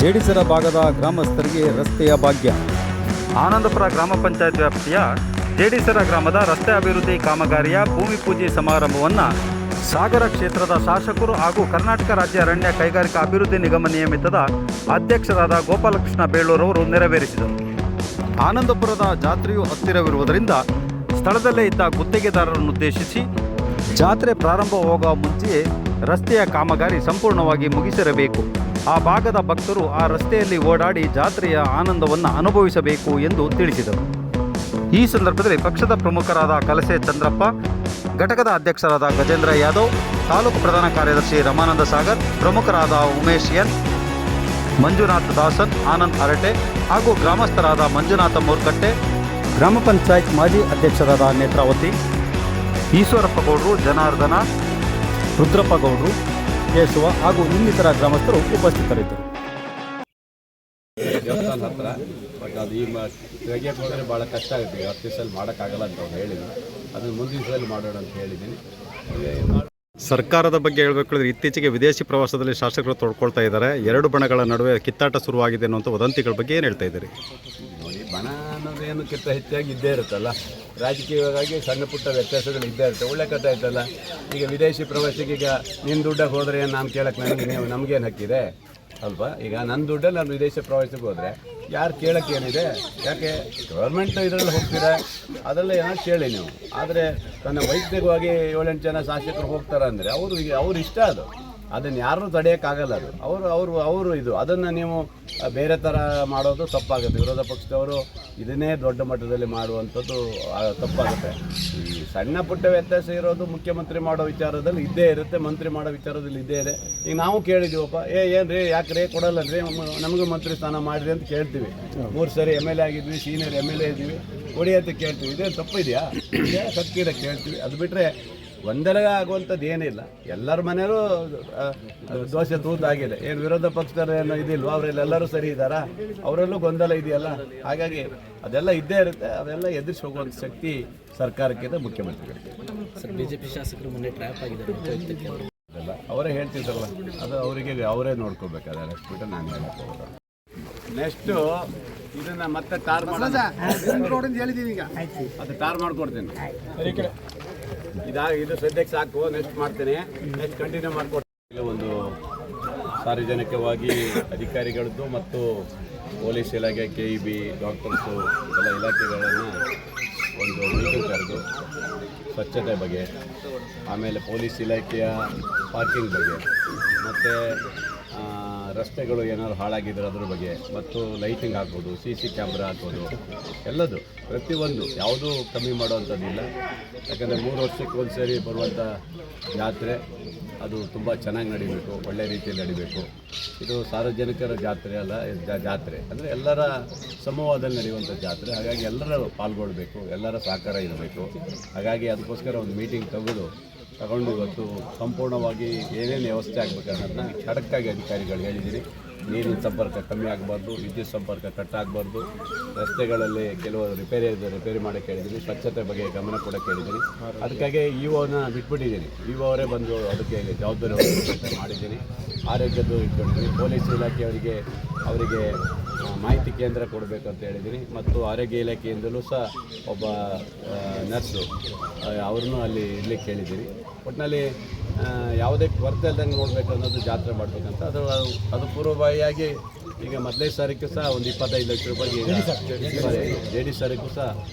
ಜೇಡಿಸರ ಭಾಗದ ಗ್ರಾಮಸ್ಥರಿಗೆ ರಸ್ತೆಯ ಭಾಗ್ಯ. ಆನಂದಪುರ ಗ್ರಾಮ ಪಂಚಾಯತ್ ವ್ಯಾಪ್ತಿಯ ಜೇಡಿಸರ ಗ್ರಾಮದ ರಸ್ತೆ ಅಭಿವೃದ್ಧಿ ಕಾಮಗಾರಿಯ ಭೂಮಿ ಪೂಜೆ ಸಮಾರಂಭವನ್ನು ಸಾಗರ ಕ್ಷೇತ್ರದ ಶಾಸಕರು ಹಾಗೂ ಕರ್ನಾಟಕ ರಾಜ್ಯ ಅರಣ್ಯ ಕೈಗಾರಿಕಾ ಅಭಿವೃದ್ಧಿ ನಿಗಮ ನಿಯಮಿತದ ಅಧ್ಯಕ್ಷರಾದ ಗೋಪಾಲಕೃಷ್ಣ ಬೇಳೂರವರು ನೆರವೇರಿಸಿದರು. ಆನಂದಪುರದ ಜಾತ್ರೆಯು ಹತ್ತಿರವಿರುವುದರಿಂದ ಸ್ಥಳದಲ್ಲೇ ಇದ್ದ ಗುತ್ತಿಗೆದಾರರನ್ನುದ್ದೇಶಿಸಿ ಜಾತ್ರೆ ಪ್ರಾರಂಭವಾಗುವ ಮುಂಚೆಯೇ ರಸ್ತೆಯ ಕಾಮಗಾರಿ ಸಂಪೂರ್ಣವಾಗಿ ಮುಗಿಸಿರಬೇಕು. ಆ ಭಾಗದ ಭಕ್ತರು ಆ ರಸ್ತೆಯಲ್ಲಿ ಓಡಾಡಿ ಜಾತ್ರೆಯ ಆನಂದವನ್ನು ಅನುಭವಿಸಬೇಕು ಎಂದು ತಿಳಿಸಿದರು. ಈ ಸಂದರ್ಭದಲ್ಲಿ ಪಕ್ಷದ ಪ್ರಮುಖರಾದ ಕಲಸೆ ಚಂದ್ರಪ್ಪ, ಘಟಕದ ಅಧ್ಯಕ್ಷರಾದ ಗಜೇಂದ್ರ ಯಾದವ್, ತಾಲೂಕು ಪ್ರಧಾನ ಕಾರ್ಯದರ್ಶಿ ರಮಾನಂದ ಸಾಗರ್, ಪ್ರಮುಖರಾದ ಉಮೇಶ್ ಎನ್, ಮಂಜುನಾಥ್ ದಾಸನ್, ಆನಂದ್ ಅರಟೆ ಹಾಗೂ ಗ್ರಾಮಸ್ಥರಾದ ಮಂಜುನಾಥ ಮೂರ್ಕಟ್ಟೆ, ಗ್ರಾಮ ಪಂಚಾಯತ್ ಮಾಜಿ ಅಧ್ಯಕ್ಷರಾದ ನೇತ್ರಾವತಿ, ಈಶ್ವರಪ್ಪ ಗೌಡರು, ಜನಾರ್ದನ, ರುದ್ರಪ್ಪ ಗೌಡರು, ಕೇಶವ ಹಾಗೂ ಇನ್ನಿತರ ಗ್ರಾಮಸ್ಥರು ಉಪಸ್ಥಿತರಿದ್ದರು. ದೇವಸ್ಥಾನ ಹತ್ರ ಬಟ್ ಅದು ಈ ತೆಗಿಯೋಕೆ ಹೋದರೆ ಭಾಳ ಕಷ್ಟ ಆಗುತ್ತೆ. 10 ದಿವಸದಲ್ಲಿ ಮಾಡೋಕ್ಕಾಗಲ್ಲ ಅಂತ ಅವ್ರು ಹೇಳಿದ್ರು. ಅದನ್ನು ಮುಂದಿನ ದಿವಸದಲ್ಲಿ ಮಾಡೋಣ ಅಂತ ಹೇಳಿದ್ದೀನಿ. ಸರ್ಕಾರದ ಬಗ್ಗೆ ಹೇಳಬೇಕು, ಇತ್ತೀಚೆಗೆ ವಿದೇಶಿ ಪ್ರವಾಸದಲ್ಲಿ ಶಾಸಕರು ತೊಡ್ಕೊಳ್ತಾ ಇದ್ದಾರೆ. ಎರಡು ಬಣಗಳ ನಡುವೆ ಕಿತ್ತಾಟ ಶುರುವಾಗಿದೆ ಅನ್ನುವಂಥ ವದಂತಿಗಳ ಬಗ್ಗೆ ಏನು ಹೇಳ್ತಾ ಇದ್ದೀರಿ? ನೋಡಿ, ಬಣ ಅನ್ನೋದು ಏನಕ್ಕಿಂತ ಹೆಚ್ಚಾಗಿ ಇದ್ದೇ ಇರುತ್ತಲ್ಲ. ರಾಜಕೀಯವಾಗಿ ಸಣ್ಣ ಪುಟ್ಟ ವ್ಯತ್ಯಾಸಗಳು ಇದ್ದೇ ಇರುತ್ತೆ. ಒಳ್ಳೆ ಕಥೆ ಆಯ್ತಲ್ಲ. ಈಗ ವಿದೇಶಿ ಪ್ರವಾಸಿಗೆ ಈಗ ನಿನ್ನ ದುಡ್ಡಾಗಿ ಹೋದರೆ ನಾನು ಕೇಳಕ್ಕೆ ನಮಗೇನು ಹಕ್ಕಿದೆ ಅಲ್ವಾ? ಈಗ ನನ್ನ ದುಡ್ಡಲ್ಲಿ ನಾನು ವಿದೇಶ ಪ್ರವಾಸಕ್ಕೆ ಹೋದರೆ ಯಾರು ಕೇಳೋಕ್ಕೆ ಏನಿದೆ? ಯಾಕೆ ಗೌರ್ಮೆಂಟ್ ಇದರಲ್ಲಿ ಹೋಗ್ತೀರಾ, ಅದರಲ್ಲೇ ಏನಾದ್ರು ಕೇಳಿ ನೀವು. ಆದರೆ ತನ್ನ ವೈಯಕ್ತಿಕವಾಗಿ 7-8 ಜನ ಶಾಸಕರು ಹೋಗ್ತಾರೆ ಅಂದರೆ ಅವ್ರು ಇಷ್ಟ ಅದು. ಅದನ್ನು ಯಾರೂ ತಡೆಯೋಕ್ಕಾಗಲ್ಲ. ಅದು ಅವರು ಇದು ಅದನ್ನು ನೀವು ಬೇರೆ ಥರ ಮಾಡೋದು ತಪ್ಪಾಗುತ್ತೆ. ವಿರೋಧ ಪಕ್ಷದವರು ಇದನ್ನೇ ದೊಡ್ಡ ಮಟ್ಟದಲ್ಲಿ ಮಾಡುವಂಥದ್ದು ತಪ್ಪಾಗುತ್ತೆ. ಈ ಸಣ್ಣ ಪುಟ್ಟ ವ್ಯತ್ಯಾಸ ಇರೋದು ಮುಖ್ಯಮಂತ್ರಿ ಮಾಡೋ ವಿಚಾರದಲ್ಲಿ ಇದ್ದೇ ಇರುತ್ತೆ, ಮಂತ್ರಿ ಮಾಡೋ ವಿಚಾರದಲ್ಲಿ ಇದ್ದೇ ಇದೆ. ಈಗ ನಾವು ಕೇಳಿದ್ದೀವಪ್ಪ, ಏನು ರೀ ಯಾಕೆ ಕೊಡಲ್ಲ ರೀ, ನಮಗೂ ಮಂತ್ರಿ ಸ್ಥಾನ ಮಾಡಿರಿ ಅಂತ ಕೇಳ್ತೀವಿ. 3 ಸರಿ MLA ಆಗಿದ್ವಿ, ಸೀನಿಯರ್ MLA ಇದ್ದೀವಿ, ಕೊಡಿ ಅಂತ ಕೇಳ್ತೀವಿ. ಇದೇನು ತಪ್ಪಿದೆಯಾ? ಸತ್ಕಿರ ಕೇಳ್ತೀವಿ. ಅದು ಬಿಟ್ಟರೆ ಗೊಂದಲ ಆಗುವಂಥದ್ದು ಏನಿಲ್ಲ. ಎಲ್ಲರ ಮನೆಯಲ್ಲೂ ದೋಷ ತೂತಾಗಿದೆ. ಏನು ವಿರೋಧ ಪಕ್ಷದವ್ರು ಏನೋ ಇದಿಲ್ವ? ಅವರೆಲ್ಲರೂ ಸರಿ ಇದ್ದಾರಾ? ಅವರಲ್ಲೂ ಗೊಂದಲ ಇದೆಯಲ್ಲ. ಹಾಗಾಗಿ ಅದೆಲ್ಲ ಇದ್ದೇ ಇರುತ್ತೆ. ಅವೆಲ್ಲ ಎದುರಿಸಿ ಹೋಗುವಂಥ ಶಕ್ತಿ ಸರ್ಕಾರಕ್ಕಿದೆ, ಮುಖ್ಯಮಂತ್ರಿಗಳಿಗೆ. ಸರ್, BJP ಶಾಸಕರು ಮೊನ್ನೆ ಟ್ರ್ಯಾಪ್ ಆಗಿದ್ದಾರೆ, ಅದೆಲ್ಲ ಅವರೇ ಹೇಳ್ತಿದ್ದಾರಲ್ಲ, ಅದು ಅವರೇ ನೋಡ್ಕೋಬೇಕಾದ್ರೆ. ನೆಕ್ಸ್ಟ್ ಬಿಟ್ಟು ನಾನು ಹೇಳಕ್ಕೆ ಹೋಗೋದು. ನೆಕ್ಸ್ಟು ಇದನ್ನು ಮತ್ತೆ ಟಾರ್ ಹೇಳಿದ್ದೀನಿ. ಈಗ ಅದು ಟಾರ್ ಮಾಡಿಕೊಡ್ತೀನಿ. ಇದು ಸದ್ಯಕ್ಕೆ ಸಾಕು. ನೆಕ್ಸ್ಟ್ ಮಾಡ್ತೇನೆ, ನೆಕ್ಸ್ಟ್ ಕಂಟಿನ್ಯೂ ಮಾಡಿಕೊಡ್ತೀನಿ. ಒಂದು ಸಾರ್ವಜನಿಕವಾಗಿ ಅಧಿಕಾರಿಗಳದ್ದು ಮತ್ತು ಪೊಲೀಸ್ ಇಲಾಖೆ, KEB, ಡಾಕ್ಟರ್ಸು ಎಲ್ಲ ಇಲಾಖೆಗಳನ್ನು ಒಂದು ಮೀಟಿಂಗ್ ಕರೆದು ಸ್ವಚ್ಛತೆ ಬಗ್ಗೆ, ಆಮೇಲೆ ಪೊಲೀಸ್ ಇಲಾಖೆಯ ಪಾರ್ಕಿಂಗ್ ಬಗ್ಗೆ, ಮತ್ತು ರಸ್ತೆಗಳು ಏನಾದ್ರು ಹಾಳಾಗಿದ್ರೆ ಅದ್ರ ಬಗ್ಗೆ, ಮತ್ತು ಲೈಟಿಂಗ್ ಹಾಕ್ಬೋದು, CC ಕ್ಯಾಮ್ರಾ ಹಾಕ್ಬೋದು, ಎಲ್ಲದು ಪ್ರತಿಯೊಂದು ಯಾವುದೂ ಕಮ್ಮಿ ಮಾಡೋವಂಥದ್ದಿಲ್ಲ. ಯಾಕಂದರೆ 3 ವರ್ಷಕ್ಕೆ ಒಂದು ಸರಿ ಬರುವಂಥ ಜಾತ್ರೆ ಅದು ತುಂಬ ಚೆನ್ನಾಗಿ ನಡಿಬೇಕು, ಒಳ್ಳೆಯ ರೀತಿಯಲ್ಲಿ ನಡಿಬೇಕು. ಇದು ಸಾರ್ವಜನಿಕರ ಜಾತ್ರೆ ಅಲ್ಲ, ಜಾತ್ರೆ ಅಂದರೆ ಎಲ್ಲರ ಸಮೂಹದಲ್ಲಿ ನಡೆಯುವಂಥ ಜಾತ್ರೆ. ಹಾಗಾಗಿ ಎಲ್ಲರೂ ಪಾಲ್ಗೊಳ್ಬೇಕು, ಎಲ್ಲರ ಸಹಕಾರ ಇರಬೇಕು. ಹಾಗಾಗಿ ಅದಕ್ಕೋಸ್ಕರ ಒಂದು ಮೀಟಿಂಗ್ ತಗೊಂಡು ಇವತ್ತು ಸಂಪೂರ್ಣವಾಗಿ ಏನೇನು ವ್ಯವಸ್ಥೆ ಆಗಬೇಕನ್ನೋದನ್ನ ಖಡಕ್ಕಾಗಿ ಅಧಿಕಾರಿಗಳು ಹೇಳಿದ್ದೀನಿ. ನೀರಿನ ಸಂಪರ್ಕ ಕಮ್ಮಿ ಆಗಬಾರ್ದು, ವಿದ್ಯುತ್ ಸಂಪರ್ಕ ಕಟ್ ಆಗಬಾರ್ದು, ರಸ್ತೆಗಳಲ್ಲಿ ಕೆಲವು ರಿಪೇರಿ ಮಾಡೋಕ್ಕೆ ಹೇಳಿದ್ದೀನಿ, ಸ್ವಚ್ಛತೆ ಬಗ್ಗೆ ಗಮನ ಕೊಡೋಕ್ಕೆ ಹೇಳಿದ್ದೀನಿ. ಅದಕ್ಕಾಗಿ EOನ ಬಿಟ್ಬಿಟ್ಟಿದ್ದೀನಿ. EO ಅವರೇ ಬಂದು ಅದಕ್ಕೆ ಜವಾಬ್ದಾರಿ ಮಾಡಿದ್ದೀನಿ. ಆರೋಗ್ಯದ್ದು ಇಟ್ಕೊಂಡಿದ್ದೀನಿ. ಪೊಲೀಸ್ ಇಲಾಖೆಯವರಿಗೆ ಮಾಹಿತಿ ಕೇಂದ್ರ ಕೊಡಬೇಕು ಅಂತ ಹೇಳಿದ್ದೀನಿ. ಮತ್ತು ಆರೋಗ್ಯ ಇಲಾಖೆಯಿಂದಲೂ ಸಹ ಒಬ್ಬ ನರ್ಸು ಅವ್ರನ್ನೂ ಅಲ್ಲಿ ಇರಲಿಕ್ಕೆ ಹೇಳಿದ್ದೀನಿ. ಒಟ್ಟಿನಲ್ಲಿ ಯಾವುದೇ ಕೊರತೆ ಇಲ್ದಂಗೆ ನೋಡಬೇಕು ಅನ್ನೋದು ಜಾತ್ರೆ ಮಾಡಬೇಕಂತ. ಅದು ಪೂರ್ವಭಾವಿಯಾಗಿ ಈಗ ಮೊದಲನೇ ಸಾರಿಗೂ ಸಹ ಒಂದು 25 ಲಕ್ಷ ರೂಪಾಯಿ, JD ಸಾರಿಗೂ ಸಹ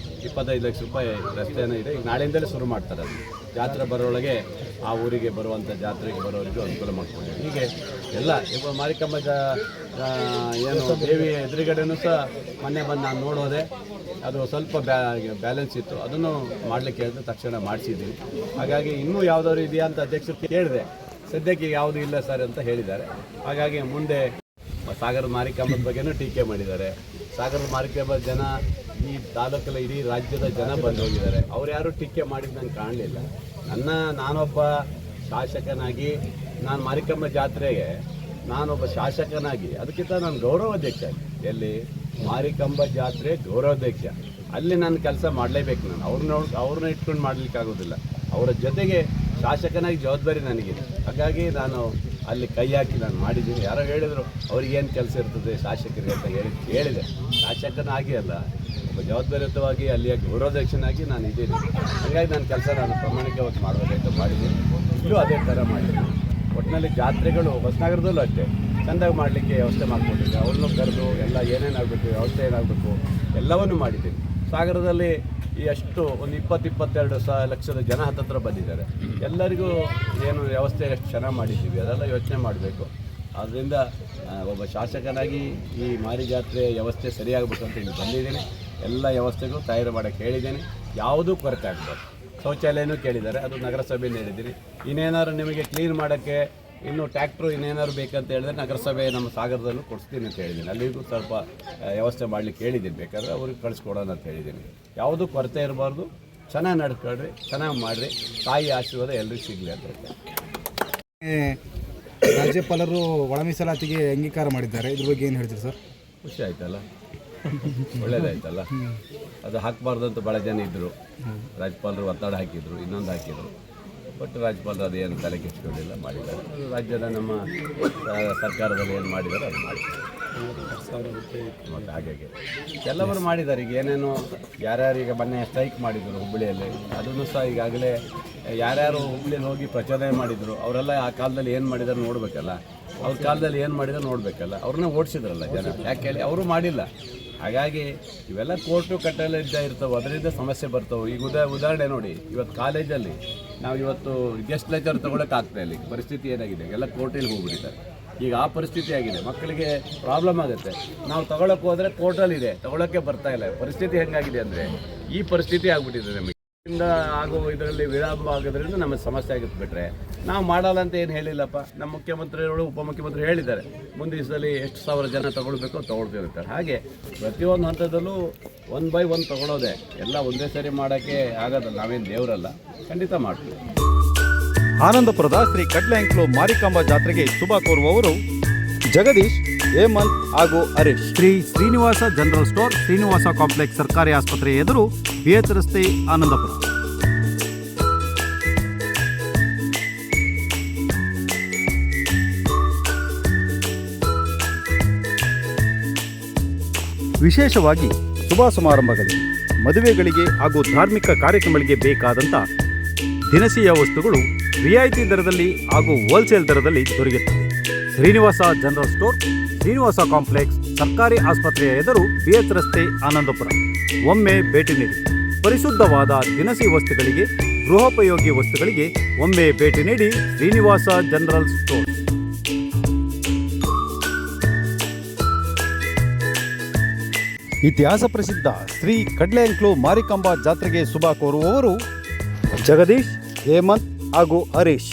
25 ಲಕ್ಷ ರೂಪಾಯಿ ರಸ್ತೆನೂ ಇದೆ. ಈಗ ನಾಳೆಯಿಂದಲೇ ಶುರು ಮಾಡ್ತಾರೆ. ಅದು ಜಾತ್ರೆ ಬರೋಳಗೆ ಆ ಊರಿಗೆ ಬರುವಂಥ ಜಾತ್ರೆಗೆ ಬರೋರಿಗೂ ಅನುಕೂಲ ಮಾಡ್ಕೊಂಡಿದ್ದೀವಿ. ಹೀಗೆ ಎಲ್ಲ ಈಗ ಮಾರಿಕಮ್ಮ ಏನು ದೇವಿ ಎದುರುಗಡೆನೂ ಸಹ ಮೊನ್ನೆ ಬಂದು ನಾನು ನೋಡೋದೆ, ಅದು ಸ್ವಲ್ಪ ಬ್ಯಾಲೆನ್ಸ್ ಇತ್ತು, ಅದನ್ನು ಮಾಡಲಿಕ್ಕೆ ಹೇಳಿದ್ರೆ ತಕ್ಷಣ ಮಾಡಿಸಿದ್ದೀನಿ. ಹಾಗಾಗಿ ಇನ್ನೂ ಯಾವುದಾದ್ರು ಇದೆಯಾ ಅಂತ ಅಧ್ಯಕ್ಷರು ಕೇಳಿದೆ. ಸದ್ಯಕ್ಕೆ ಯಾವುದೂ ಇಲ್ಲ ಸರ್ ಅಂತ ಹೇಳಿದ್ದಾರೆ. ಹಾಗಾಗಿ ಮುಂದೆ ಸಾಗರದ ಮಾರಿಕಮ್ಮದ ಬಗ್ಗೆನೂ ಟೀಕೆ ಮಾಡಿದ್ದಾರೆ. ಸಾಗರದ ಮಾರಿಕಮ್ಮ ಜನ ಈ ತಾಲೂಕಲ್ಲಿ ಇಡೀ ರಾಜ್ಯದ ಜನ ಬಂದು ಹೋಗಿದ್ದಾರೆ. ಅವ್ರು ಯಾರೂ ಟೀಕೆ ಮಾಡಿದ್ದು ನಂಗೆ ಕಾಣಲಿಲ್ಲ. ನಾನೊಬ್ಬ ಶಾಸಕನಾಗಿ ನಾನು ಮಾರಿಕಮ್ಮ ಜಾತ್ರೆಗೆ ನಾನೊಬ್ಬ ಶಾಸಕನಾಗಿ ಅದಕ್ಕಿಂತ ನಾನು ಗೌರವಾಧ್ಯಕ್ಷ. ಎಲ್ಲಿ ಮಾರಿಕಂಬ ಜಾತ್ರೆ ಗೌರವಾಧ್ಯಕ್ಷ, ಅಲ್ಲಿ ನಾನು ಕೆಲಸ ಮಾಡಲೇಬೇಕು. ನಾನು ಅವ್ರನ್ನ ಇಟ್ಕೊಂಡು ಮಾಡಲಿಕ್ಕಾಗೋದಿಲ್ಲ. ಅವರ ಜೊತೆಗೆ ಶಾಸಕನಾಗಿ ಜವಾಬ್ದಾರಿ ನನಗಿದೆ. ಹಾಗಾಗಿ ನಾನು ಅಲ್ಲಿ ಕೈ ಹಾಕಿ ನಾನು ಮಾಡಿದ್ದೀನಿ. ಯಾರೋ ಹೇಳಿದರು ಅವ್ರಿಗೇನು ಕೆಲಸ ಇರ್ತದೆ ಶಾಸಕರಿಗೆ ಅಂತ ಹೇಳಿದೆ. ಶಾಸಕನಾಗಿ ಅಲ್ಲ, ಒಬ್ಬ ಜವಾಬ್ದಾರಿಯುತವಾಗಿ ಅಲ್ಲಿಯ ಗೌರವಾಧ್ಯಕ್ಷನಾಗಿ ನಾನು ಇದ್ದೀನಿ. ಹಾಗಾಗಿ ನನ್ನ ಕೆಲಸ ನಾನು ಪ್ರಾಮಾಣಿಕವಾಗಿ ಮಾಡಬೇಕಂತ ಮಾಡಿದ್ದೀನಿ. ಇಲ್ಲೂ ಅದೇ ಥರ ಮಾಡಿದ್ದೀನಿ. ಒಟ್ಟಿನಲ್ಲಿ ಜಾತ್ರೆಗಳು ಹೊಸನಗರದಲ್ಲೂ ಅಷ್ಟೇ ಚೆಂದಾಗಿ ಮಾಡಲಿಕ್ಕೆ ವ್ಯವಸ್ಥೆ ಮಾಡಿಕೊಟ್ಟಿದ್ದೆ. ಅವ್ರನ್ನೂ ಕರೆದು ಎಲ್ಲ ಏನೇನಾಗಬೇಕು, ವ್ಯವಸ್ಥೆ ಏನಾಗಬೇಕು ಎಲ್ಲವನ್ನೂ ಮಾಡಿದ್ದೀನಿ. ಸಾಗರದಲ್ಲಿ ಎಷ್ಟು ಒಂದು 20-22 ಲಕ್ಷದ ಜನ ಹತ್ತತ್ರ ಬಂದಿದ್ದಾರೆ. ಎಲ್ಲರಿಗೂ ಏನು ವ್ಯವಸ್ಥೆ ಎಷ್ಟು ಚೆನ್ನಾಗಿ ಮಾಡಿದ್ದೀವಿ ಅದೆಲ್ಲ ಯೋಚನೆ ಮಾಡಬೇಕು. ಆದ್ದರಿಂದ ಒಬ್ಬ ಶಾಸಕನಾಗಿ ಈ ಮಾರಿ ಜಾತ್ರೆ ವ್ಯವಸ್ಥೆ ಸರಿಯಾಗಬೇಕು ಅಂತ ಇಲ್ಲಿ ಬಂದಿದ್ದೀನಿ. ಎಲ್ಲ ವ್ಯವಸ್ಥೆಗೂ ತಯಾರು ಮಾಡೋಕ್ಕೆ ಹೇಳಿದ್ದೀನಿ. ಯಾವುದೂ ಕೊರತೆ ಆಗಬಾರ್ದು. ಶೌಚಾಲಯನೂ ಕೇಳಿದ್ದಾರೆ, ಅದು ನಗರಸಭೆಯಲ್ಲಿ ಹೇಳಿದ್ದೀನಿ. ಇನ್ನೇನಾದ್ರು ನಿಮಗೆ ಕ್ಲೀನ್ ಮಾಡೋಕ್ಕೆ ಇನ್ನು ಟ್ಯಾಕ್ಟ್ರು ಇನ್ನೇನಾದ್ರು ಬೇಕಂತ ಹೇಳಿದ್ರೆ ನಗರಸಭೆ ನಮ್ಮ ಸಾಗರದಲ್ಲೂ ಕೊಡಿಸ್ತೀನಿ ಅಂತ ಹೇಳಿದ್ದೀನಿ. ಅಲ್ಲಿಗೂ ಸ್ವಲ್ಪ ವ್ಯವಸ್ಥೆ ಮಾಡಲಿಕ್ಕೆ ಹೇಳಿದ್ದೀನಿ. ಬೇಕಾದ್ರೆ ಅವ್ರಿಗೆ ಕಳಿಸ್ಕೊಡೋಣ ಅಂತ ಹೇಳಿದ್ದೀನಿ. ಯಾವುದೂ ಕೊರತೆ ಇರಬಾರ್ದು. ಚೆನ್ನಾಗಿ ನಡ್ಕೊಳ್ರಿ, ಚೆನ್ನಾಗಿ ಮಾಡಿರಿ, ತಾಯಿ ಆಶೀರ್ವಾದ ಎಲ್ಲರಿಗೂ ಸಿಗಲಿ ಅಂತ ಹೇಳ್ತಾರೆ. ರಾಜ್ಯಪಾಲರು ಒಳ ಮೀಸಲಾತಿಗೆ ಅಂಗೀಕಾರ ಮಾಡಿದ್ದಾರೆ, ಇದ್ರ ಬಗ್ಗೆ ಏನು ಹೇಳ್ತೀರಿ ಸರ್? ಖುಷಿ ಆಯ್ತಲ್ಲ, ಒಳ್ಳೇದಾಯ್ತಲ್ಲ. ಅದು ಹಾಕಬಾರ್ದು ಅಂತ ಭಾಳ ಜನ ಇದ್ದರು. ರಾಜ್ಯಪಾಲರು ಒತ್ತಡ ಹಾಕಿದರು, ಇನ್ನೊಂದು ಹಾಕಿದರು. ಬಟ್ ರಾಜ್ಯಪಾಲರು ಅದೇನು ತಲೆ ಕೆಚ್ಕೊಂಡಿಲ್ಲ, ಮಾಡಿದ್ದಾರೆ. ರಾಜ್ಯದ ನಮ್ಮ ಸರ್ಕಾರದಲ್ಲಿ ಏನು ಮಾಡಿದ್ದಾರೆ ಅದು ಮಾಡಿದ್ದಾರೆ. ಮತ್ತು ಹಾಗೆ ಎಲ್ಲವರು ಮಾಡಿದ್ದಾರೆ. ಈಗ ಏನೇನು ಯಾರ್ಯಾರೀಗ ಮೊನ್ನೆ ಸ್ಟ್ರೈಕ್ ಮಾಡಿದರು ಹುಬ್ಬಳ್ಳಿಯಲ್ಲಿ, ಅದನ್ನು ಸಹ ಈಗಾಗಲೇ ಯಾರ್ಯಾರು ಹುಬ್ಬಳ್ಳಿಯಲ್ಲಿ ಹೋಗಿ ಪ್ರಚೋದನೆ ಮಾಡಿದರು ಅವರೆಲ್ಲ ಆ ಕಾಲದಲ್ಲಿ ಏನು ಮಾಡಿದಾರೆ ನೋಡಬೇಕಲ್ಲ. ಅವ್ರ ಕಾಲದಲ್ಲಿ ಏನು ಮಾಡಿದಾರೆ ನೋಡಬೇಕಲ್ಲ. ಅವ್ರನ್ನ ಓಡಿಸಿದ್ರಲ್ಲ ಜನ. ಯಾಕೆ ಹೇಳಿ ಅವರು ಮಾಡಿಲ್ಲ. ಹಾಗಾಗಿ ಇವೆಲ್ಲ ಕೋರ್ಟು ಕಟ್ಟಲಿದ್ದ ಇರ್ತವೆ, ಅದರಿಂದ ಸಮಸ್ಯೆ ಬರ್ತವೆ. ಈಗ ಉದಾಹರಣೆ ನೋಡಿ, ಇವತ್ತು ಕಾಲೇಜಲ್ಲಿ ನಾವು ಇವತ್ತು ಗೆಸ್ಟ್ ಲೆಕ್ಚರ್ ತೊಗೊಳಕ್ಕೆ ಇಲ್ಲ. ಪರಿಸ್ಥಿತಿ ಏನಾಗಿದೆ, ಎಲ್ಲ ಕೋರ್ಟಿಗೆ ಹೋಗ್ಬಿಟ್ಟಿದ್ದಾರೆ. ಈಗ ಆ ಪರಿಸ್ಥಿತಿ ಆಗಿದೆ. ಮಕ್ಕಳಿಗೆ ಪ್ರಾಬ್ಲಮ್ ಆಗುತ್ತೆ. ನಾವು ತೊಗೊಳಕ್ಕೆ ಹೋದರೆ ಕೋರ್ಟಲ್ಲಿದೆ, ತೊಗೊಳಕ್ಕೆ ಬರ್ತಾ ಇಲ್ಲ. ಪರಿಸ್ಥಿತಿ ಹೆಂಗಾಗಿದೆ ಅಂದರೆ ಈ ಪರಿಸ್ಥಿತಿ ಆಗಿಬಿಟ್ಟಿದೆ. ನಮಗೆ ಇಂದ ಆಗೋ ಇದರಲ್ಲಿ ವಿಳಂಬ ಆಗೋದ್ರಿಂದ ನಮಗೆ ಸಮಸ್ಯೆ ಆಗುತ್ತೆ. ಬಿಟ್ಟರೆ ನಾವು ಮಾಡಲ್ಲ ಅಂತ ಏನು ಹೇಳಿಲ್ಲಪ್ಪ. ನಮ್ಮ ಮುಖ್ಯಮಂತ್ರಿಗಳು ಉಪಮುಖ್ಯಮಂತ್ರಿ ಹೇಳಿದ್ದಾರೆ, ಮುಂದಿನ ದಿವಸದಲ್ಲಿ ಎಷ್ಟು ಸಾವಿರ ಜನ ತೊಗೊಳ್ಬೇಕು ತೊಗೊಳ್ತಿರ್ತಾರೆ. ಹಾಗೆ ಪ್ರತಿಯೊಂದು ಹಂತದಲ್ಲೂ 1 by 1 ತೊಗೊಳೋದೆ. ಎಲ್ಲ ಒಂದೇ ಸರಿ ಮಾಡೋಕ್ಕೆ ಆಗೋದಲ್ಲ. ನಾವೇನು ದೇವರಲ್ಲ, ಖಂಡಿತ ಮಾಡ್ತೀವಿ. ಆನಂದಪುರದ ಶ್ರೀ ಕಡ್ಲೆಂಕ್ಲು ಮಾರಿಕಾಂಬಾ ಜಾತ್ರೆಗೆ ಶುಭ ಕೋರುವವರು ಜಗದೀಶ್, ಹೇಮಂತ್ ಹಾಗೂ Harish. Shri Srinivasa general store, Srinivasa complex ಸರ್ಕಾರಿ ಆಸ್ಪತ್ರೆ ಎದುರು, BH ರಸ್ತೆ, ಆನಂದಪುರ. ವಿಶೇಷವಾಗಿ ಶುಭ ಸಮಾರಂಭಗಳಿಗೆ, ಮದುವೆಗಳಿಗೆ ಹಾಗೂ ಧಾರ್ಮಿಕ ಕಾರ್ಯಕ್ರಮಗಳಿಗೆ ಬೇಕಾದಂಥ ದಿನಸಿಯ ವಸ್ತುಗಳು ರಿಯಾಯಿತಿ ದರದಲ್ಲಿ ಹಾಗೂ ಹೋಲ್ಸೇಲ್ ದರದಲ್ಲಿ ದೊರೆಯುತ್ತದೆ. Srinivasa general store, Srinivasa complex ಸರ್ಕಾರಿ ಆಸ್ಪತ್ರೆಯ ಎದುರು, BH ರಸ್ತೆ, ಆನಂದಪುರ. ಒಮ್ಮೆ ಭೇಟಿ ನೀಡಿ. ಪರಿಶುದ್ಧವಾದ ದಿನಸಿ ವಸ್ತುಗಳಿಗೆ, ಗೃಹೋಪಯೋಗಿ ವಸ್ತುಗಳಿಗೆ ಒಮ್ಮೆ ಭೇಟಿ ನೀಡಿ. Srinivasa general store. ಇತಿಹಾಸ ಪ್ರಸಿದ್ಧ ಶ್ರೀ ಕಡ್ಲೆಂಕ್ಲು ಮಾರಿಕಾಂಬಾ ಜಾತ್ರೆಗೆ ಶುಭ ಕೋರುವವರು ಜಗದೀಶ್, ಹೇಮಂತ್ ಹಾಗೂ Harish.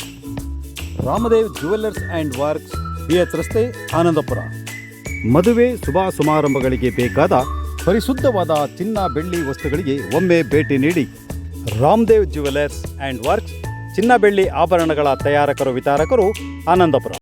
Ramdev jewellers and works, BH ರಸ್ತೆ, ಆನಂದಪುರ. ಮದುವೆ ಶುಭ ಸಮಾರಂಭಗಳಿಗೆ ಬೇಕಾದ ಪರಿಶುದ್ಧವಾದ ಚಿನ್ನ ಬೆಳ್ಳಿ ವಸ್ತುಗಳಿಗೆ ಒಮ್ಮೆ ಭೇಟಿ ನೀಡಿ. ರಾಮದೇವ್ ಜ್ಯುವೆಲ್ಲರ್ಸ್ ಆ್ಯಂಡ್ ವರ್ಕ್ಸ್, ಚಿನ್ನ ಬೆಳ್ಳಿ ಆಭರಣಗಳ ತಯಾರಕರು ವಿತರಕರು, ಆನಂದಪುರ.